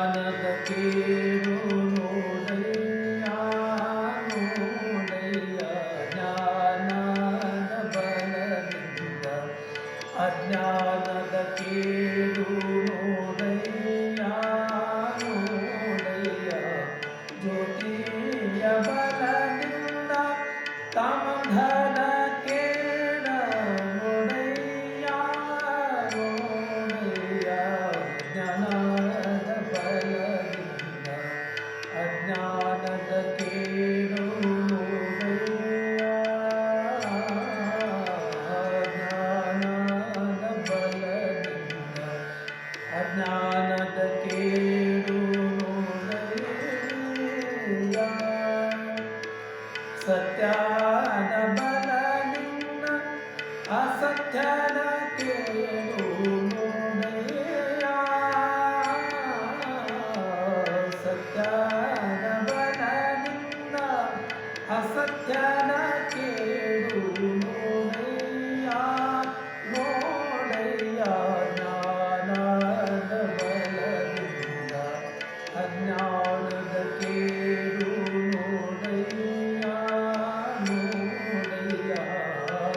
ಅಜ್ಞಾನದ ಕೇಡು ನೋಡಯ್ಯ ನೋಡಯ್ಯ ಜ್ಞಾನದ ಬಲದಿಂದ ಅಜ್ಞಾನದ ಕೇಡು ನೋಡಯ್ಯ ನೋಡಯ್ಯ ಜ್ಯೋತಿಯ ಬಲದಿಂದ ತಮಧನ ಕೇಡ ನೋಡಯ್ಯ ನೋಡಯ್ಯ ಜ್ಞಾನದ ಬಲದಿಂದ ಅಜ್ಞಾನದ ಕೇಡು ನೋಡಯ್ಯ ಜ್ಞಾನದ ಬಲದಿಂದ ಅಜ್ಞಾನದ ಕೇಡು ನೋಡಯ್ಯ ಸತ್ಯದ ಬಲದಿಂದ ಅಸತ್ಯದ ಕೇಡು ನೋಡಯ್ಯ ಸತ್ಯದ ಬಲದಿಂದ ಅಸತ್ಯದ ಕೇಡು ನೋಡಯ್ಯ ನೋಡಯ್ಯ ಜ್ಞಾನದ ಬಲದಿಂದ ಅಜ್ಞಾನದ ಕೇಡು ನೋಡಯ್ಯ ನೋಡಯ್ಯ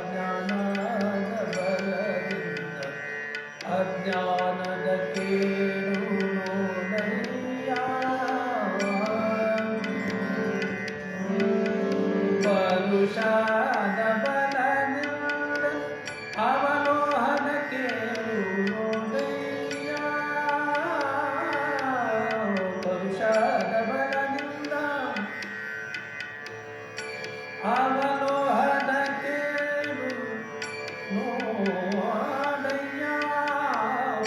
ಜ್ಞಾನದ ಬಲದಿಂದ ಅಜ್ಞಾನದ ಕೇಡು ನೋಡಯ್ಯ ಪರುಷದ ಬಲದಿಂದ ಅವಲೋಹನ ಕೇಡು ನೋಡಯ್ಯ ಪರುಷದ ಬಲದಿಂದ ಅವಲೋಹನ ಕೇಡು ನೋಡಯ್ಯ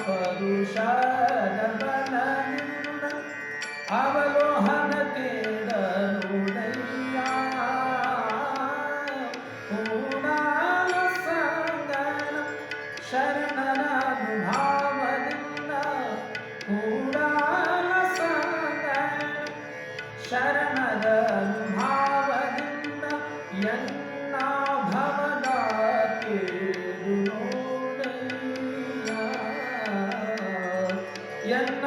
ಪರುಷದ ಬಲದಿಂದ ಅವಲೋಹನ ಕೇಡ ನೋಡಯ್ಯ ಪೂರ್ಣಾಲ ಸಂಗನ ಶರಣನ ಅನುಭಾವದಿಂದ ಪೂರ್ಣಾಲ ಸಂಗನ ಶರಣದ ಅನುಭಾವದಿಂದ ಎನ್ನ ಭವದ ಕೇಡು ನೋಡಯ್ಯ ಎನ್ನ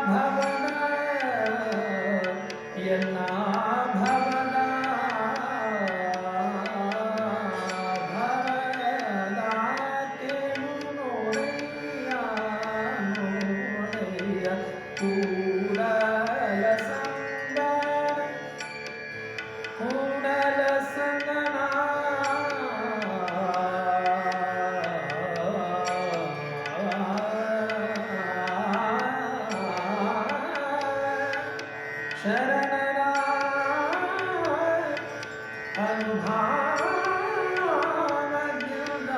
ಭವನ ಎನ್ನ ಭವನ ಭವದ ಕೇಡು ನೋಡಯ್ಯ ನೋಡಯ್ಯ ಕೂಡಲ ಸಂಗನ ಕೂಡಲ ಸಂಗನ ಶರಣರ ಅನುಭಾವದಿಂದ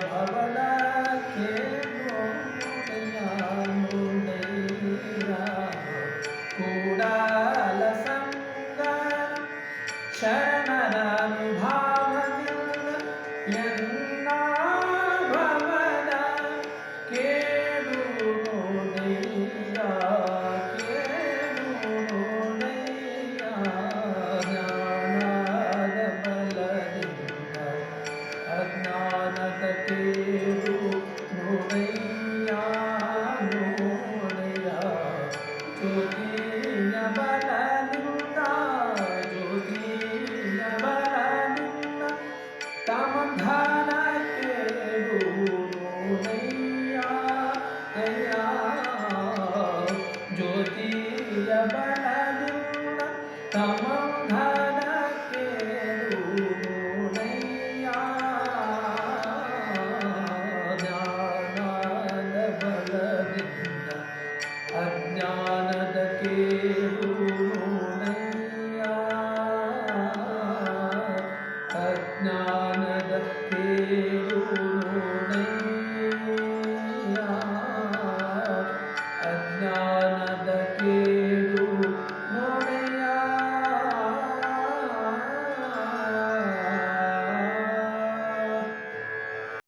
ಭವದ ಕೇಡು ನೋಡಯ್ಯ ನೋಡಯ್ಯ ಕೂಡಲ ಸಂಗನ ಶರಣರ ಅನುಭಾವದಿಂದ ಎನ್ನ ಭವದ ಕೇಡು ನೋಡಯ್ಯ ಕೇಡು ನೋಡಯ್ಯ ಜ್ಞಾನದ ಬಲದಿಂದ ಅಜ್ಞಾನದ ಕೇಡು ನೋಡಯ್ಯ ನೋಡಯ್ಯ ಜ್ಯೋತಿಯ ಬಲದಿಂದ ಜ್ಯೋತಿಯ ಬಲದಿಂದ ತಮಧನ ಕೇಡು ನೋಡಯ್ಯ ಜ್ಯೋತಿಯ ಬಲ